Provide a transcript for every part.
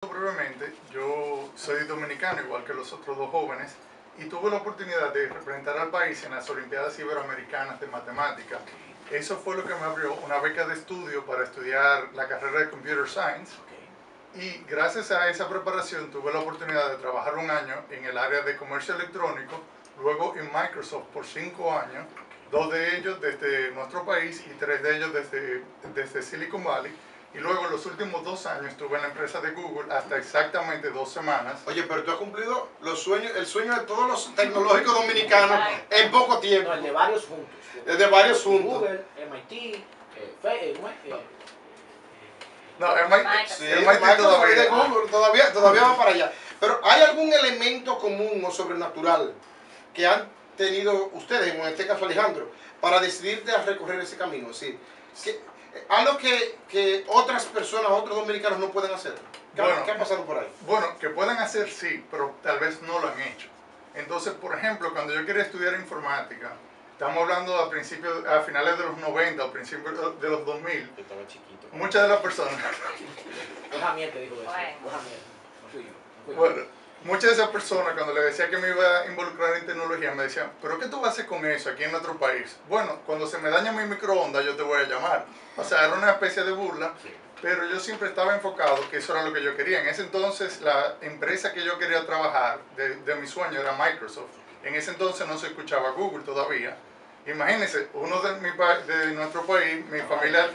Brevemente, yo soy dominicano igual que los otros dos jóvenes y tuve la oportunidad de representar al país en las Olimpiadas Iberoamericanas de Matemática. Eso fue lo que me abrió una beca de estudio para estudiar la carrera de Computer Science y gracias a esa preparación tuve la oportunidad de trabajar un año en el área de comercio electrónico, luego en Microsoft por 5 años, 2 de ellos desde nuestro país y 3 de ellos desde Silicon Valley. Y luego en los últimos 2 años estuve en la empresa de Google hasta exactamente 2 semanas. Oye, pero tú has cumplido los sueños, el sueño de todos los tecnológicos dominicanos en poco tiempo. No, el de varios juntos. El de varios juntos. Google, MIT, No, Sí, MIT todavía. de Google, todavía va para allá. Pero ¿hay algún elemento común o sobrenatural que han tenido ustedes, en este caso Alejandro, para decidirte a recorrer ese camino? Es decir, algo que otras personas, otros dominicanos no pueden hacer. ¿Qué ha pasado por ahí? Bueno, que puedan hacer sí, pero tal vez no lo han hecho. Entonces, por ejemplo, cuando yo quería estudiar informática, estamos hablando a finales de los 90, a principios de los 2000, Yo estaba chiquito. muchas de las personas... Deja miel te dijo eso. Deja miel. No fui yo. Bueno, muchas de esas personas cuando le decía que me iba a involucrar en tecnología me decían, ¿pero qué tú vas a hacer con eso aquí en nuestro país? Bueno, cuando se me daña mi microondas yo te voy a llamar. O sea, era una especie de burla, pero yo siempre estaba enfocado que eso era lo que yo quería. En ese entonces la empresa que yo quería trabajar de mi sueño era Microsoft. En ese entonces no se escuchaba Google todavía. Imagínense, uno de nuestro país, mi familia...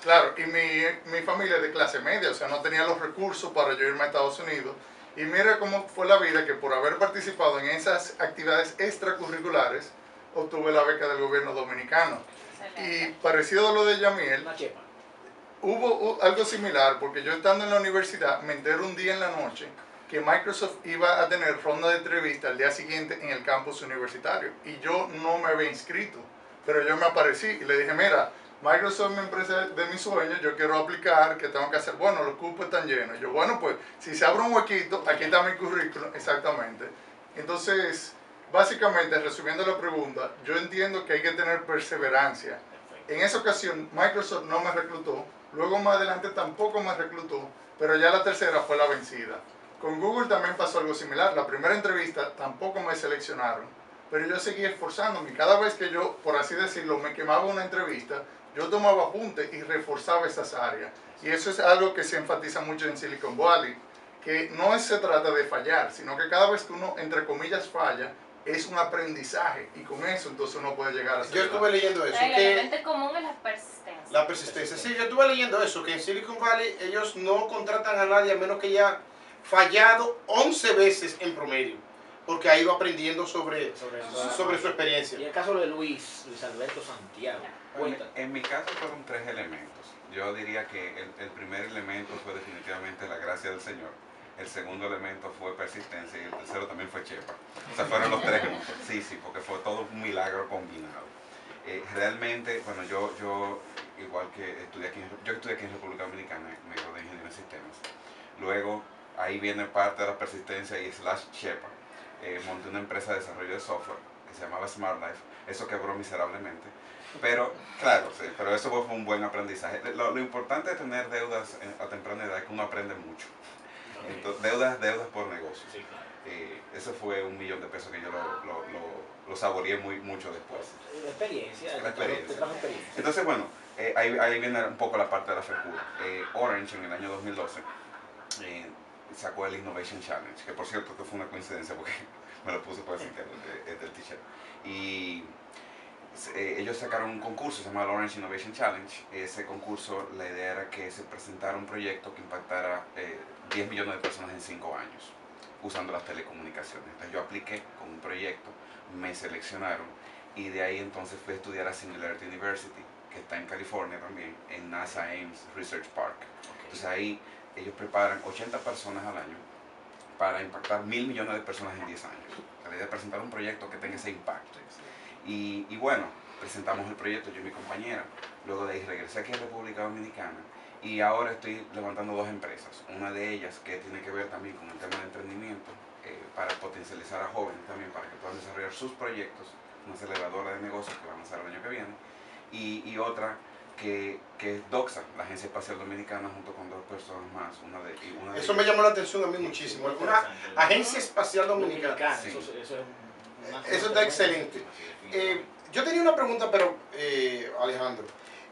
Claro, y mi familia es de clase media, o sea, no tenía los recursos para yo irme a Estados Unidos. Y mira cómo fue la vida que por haber participado en esas actividades extracurriculares, obtuve la beca del gobierno dominicano. Y parecido a lo de Yamiel, Una chepa. hubo algo similar, porque yo estando en la universidad me entero un día en la noche que Microsoft iba a tener ronda de entrevista al día siguiente en el campus universitario. Y yo no me había inscrito, pero yo me aparecí y le dije, mira, Microsoft es mi empresa de mis sueños, yo quiero aplicar, ¿qué tengo que hacer? Bueno, los cupos están llenos. Yo, bueno, pues, si se abre un huequito, aquí está mi currículum, exactamente. Entonces, básicamente, resumiendo la pregunta, yo entiendo que hay que tener perseverancia. En esa ocasión, Microsoft no me reclutó, luego más adelante tampoco me reclutó, pero ya la tercera fue la vencida. Con Google también pasó algo similar, la primera entrevista tampoco me seleccionaron, pero yo seguí esforzándome y cada vez que yo, por así decirlo, me quemaba una entrevista, yo tomaba apuntes y reforzaba esas áreas. Y eso es algo que se enfatiza mucho en Silicon Valley, que no se trata de fallar, sino que cada vez que uno, entre comillas, falla, es un aprendizaje y con eso entonces uno puede llegar a ser. Yo estuve leyendo eso. El elemento común es la persistencia. La persistencia. Sí, yo estuve leyendo eso, que en Silicon Valley ellos no contratan a nadie a menos que haya fallado 11 veces en promedio, porque ha ido aprendiendo sobre su experiencia. Y el caso de Luis Alberto Santiago. Cuéntanos. En mi caso fueron 3 elementos. Yo diría que el primer elemento fue definitivamente la gracia del Señor. El segundo elemento fue persistencia y el tercero también fue chepa. O sea, fueron los 3 juntos. Sí, porque fue todo un milagro combinado. Realmente, bueno, yo igual que estudié aquí en República Dominicana, me gradué de Ingeniería en Sistemas. Luego, ahí viene parte de la persistencia y / chepa. Monté una empresa de desarrollo de software que se llamaba Smart Life. Eso quebró miserablemente. Pero, claro, sí, pero eso fue un buen aprendizaje. Lo importante de tener deudas a temprana edad es que uno aprende mucho. Entonces, deudas por negocio. Sí, claro. Eso fue $1 millón de pesos que yo lo saboreé mucho después. La experiencia. La experiencia. Te trajo experiencia. Entonces, bueno, ahí viene un poco la parte de la FECUR. Orange en el año 2012 sacó el Innovation Challenge, que por cierto que fue una coincidencia porque me lo puse por decir que es del t-shirt. Y ellos sacaron un concurso, se llama el Orange Innovation Challenge. Ese concurso, la idea era que se presentara un proyecto que impactara 10 millones de personas en 5 años, usando las telecomunicaciones. Entonces yo apliqué con un proyecto, me seleccionaron y de ahí entonces fui a estudiar a Singularity University, que está en California también, en NASA Ames Research Park. Entonces ahí ellos preparan 80 personas al año para impactar 1.000 millones de personas en 10 años. La idea es presentar un proyecto que tenga ese impacto. Y bueno, presentamos el proyecto yo y mi compañera. Luego de ahí regresé aquí a República Dominicana y ahora estoy levantando 2 empresas. Una de ellas que tiene que ver también con el tema de emprendimiento, para potencializar a jóvenes también, para que puedan desarrollar sus proyectos, una aceleradora de negocios que va a lanzar el año que viene. Y otra que es DOCSA, la Agencia Espacial Dominicana, junto con 2 personas más. Eso me llamó la atención a mí muchísimo. Una Agencia Espacial Dominicana. Sí. Eso está excelente. Yo tenía una pregunta, pero Alejandro,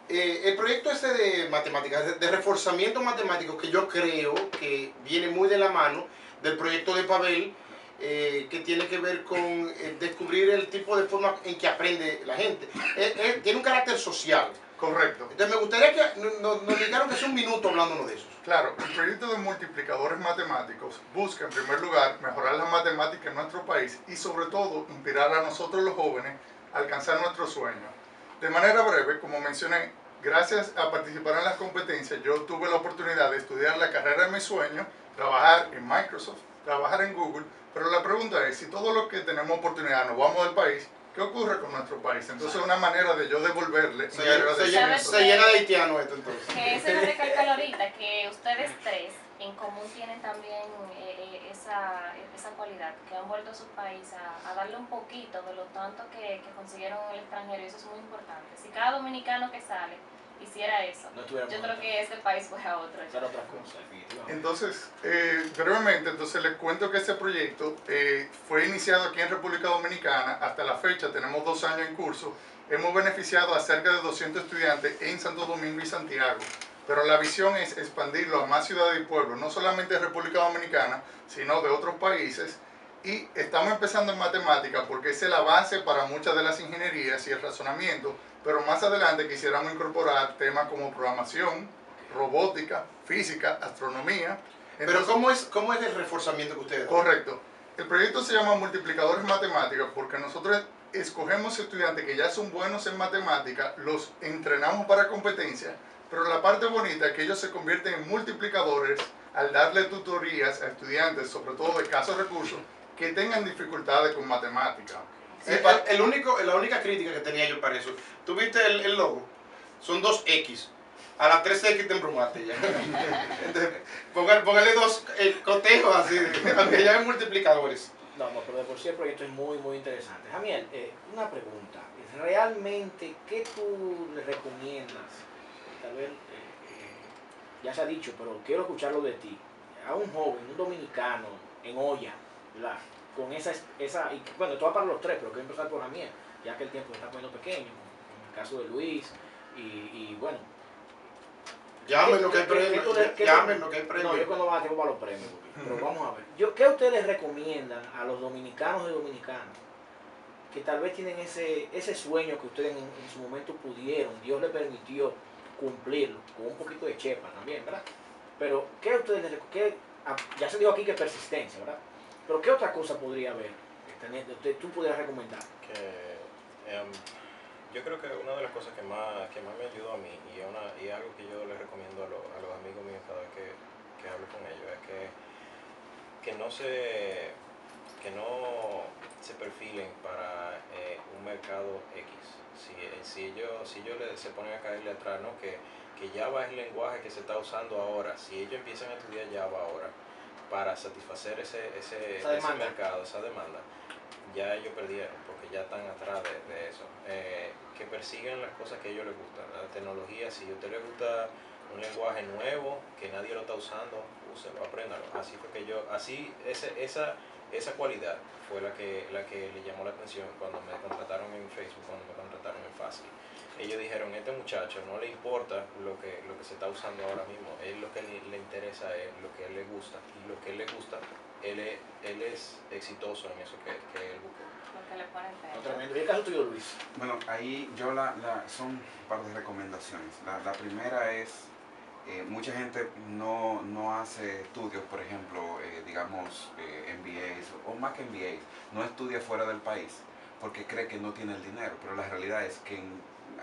el proyecto ese de matemáticas, de reforzamiento matemático, que yo creo que viene muy de la mano del proyecto de Pavel, que tiene que ver con descubrir el tipo de forma en que aprende la gente. Tiene un carácter social. Correcto. Entonces me gustaría que nos dedicaran que sea un minuto hablándonos de eso. Claro, el proyecto de multiplicadores matemáticos busca en primer lugar mejorar las matemáticas en nuestro país y sobre todo inspirar a nosotros los jóvenes a alcanzar nuestros sueños. De manera breve, como mencioné, gracias a participar en las competencias yo tuve la oportunidad de estudiar la carrera de mis sueños, trabajar en Microsoft, trabajar en Google, pero la pregunta es, si todos los que tenemos oportunidad nos vamos del país, ¿qué ocurre con nuestro país? Entonces es una manera de yo devolverle. Se llena de haitianos esto entonces. Que eso es recalcar ahorita, que ustedes tres en común tienen también esa cualidad, que han vuelto a su país a darle un poquito de lo tanto que consiguieron en el extranjero, y eso es muy importante. Si cada dominicano que sale hiciera eso, yo creo que este país fuera otro. Era otra cosa, definitivamente. Entonces, brevemente, les cuento que este proyecto fue iniciado aquí en República Dominicana. Hasta la fecha tenemos 2 años en curso. Hemos beneficiado a cerca de 200 estudiantes en Santo Domingo y Santiago. Pero la visión es expandirlo a más ciudades y pueblos, no solamente de República Dominicana, sino de otros países. Y estamos empezando en matemática porque es el base para muchas de las ingenierías y el razonamiento. Pero más adelante quisiéramos incorporar temas como programación, robótica, física, astronomía. Pero ¿cómo es el reforzamiento que ustedes dan? Correcto. El proyecto se llama Multiplicadores Matemáticos porque nosotros escogemos estudiantes que ya son buenos en matemática, los entrenamos para competencia, pero la parte bonita es que ellos se convierten en multiplicadores al darle tutorías a estudiantes, sobre todo de escasos recursos, que tengan dificultades con matemática. Sí, la única crítica que tenía yo para eso, ¿tú viste el logo? Son 2 X. A las 3X te embrumaste ya. Entonces, póngale 2 cotejos así, aunque ya hay multiplicadores. No, pero de por sí el proyecto es muy, muy interesante. Jamiel, una pregunta. ¿Realmente qué tú le recomiendas? Tal vez, ya se ha dicho, pero quiero escucharlo de ti. A un joven, un dominicano, en olla, ¿verdad? Con bueno, esto va para los 3, pero quiero empezar por Jamiel, ya que el tiempo se está poniendo pequeño, en el caso de Luis, y bueno. Llamen lo que hay premio. Llamen lo que hay premio. No, yo cuando va a tiempo para los premios, pero vamos a ver. ¿Qué ustedes recomiendan a los dominicanos y dominicanas que tal vez tienen ese sueño que ustedes en su momento pudieron, Dios les permitió cumplirlo, con un poquito de chepa también, ¿verdad? Pero, ¿qué ustedes ya se dijo aquí que persistencia, ¿verdad? Pero ¿qué otra cosa podría haber que tú pudieras recomendar? Yo creo que una de las cosas que más me ayudó a mí y es algo que yo les recomiendo a los amigos míos cada vez que hablo con ellos es que no se perfilen para un mercado X. Si ellos se ponen a caerle atrás, ¿no? que Java es el lenguaje que se está usando ahora, si ellos empiezan a estudiar Java ahora para satisfacer ese mercado, esa demanda, ya ellos perdieron, porque ya están atrás de eso. Que persigan las cosas que a ellos les gustan. La tecnología, si a usted le gusta un lenguaje nuevo, que nadie lo está usando, úselo, apréndalo. Así fue que esa cualidad fue la que le llamó la atención cuando me contrataron en Facebook, cuando me contrataron en Fácil. Ellos dijeron, este muchacho no le importa lo que se está usando ahora mismo, él lo que le interesa es lo que a él le gusta, y lo que a él le gusta, él es exitoso en eso que él busca. Lo que le ponen No, tremendo. ¿Y el caso tuyo, Luis? Bueno, ahí yo son un par de recomendaciones. La primera es, mucha gente no hace estudios, por ejemplo, digamos, MBAs, o más que MBAs, no estudia fuera del país, porque cree que no tiene el dinero, pero la realidad es que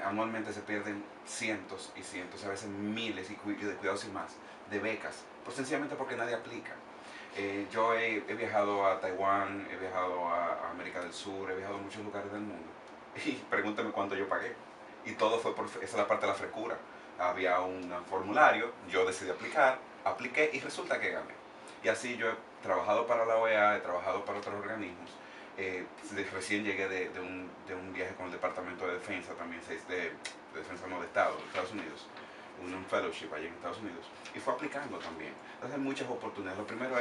anualmente se pierden cientos y cientos, a veces miles, y cuidados y más, de becas, sencillamente porque nadie aplica. Yo he viajado a Taiwán, he viajado a América del Sur, he viajado a muchos lugares del mundo, y pregúntame cuánto yo pagué, y todo fue esa es la parte de la frescura. Había un formulario, yo decidí apliqué y resulta que gané. Y así yo he trabajado para la OEA, he trabajado para otros organismos, Recién llegué de un viaje con el Departamento de Defensa, también de Defensa no de Estado, de Estados Unidos, un fellowship allá en Estados Unidos, y fue aplicando también. Entonces hay muchas oportunidades. Lo primero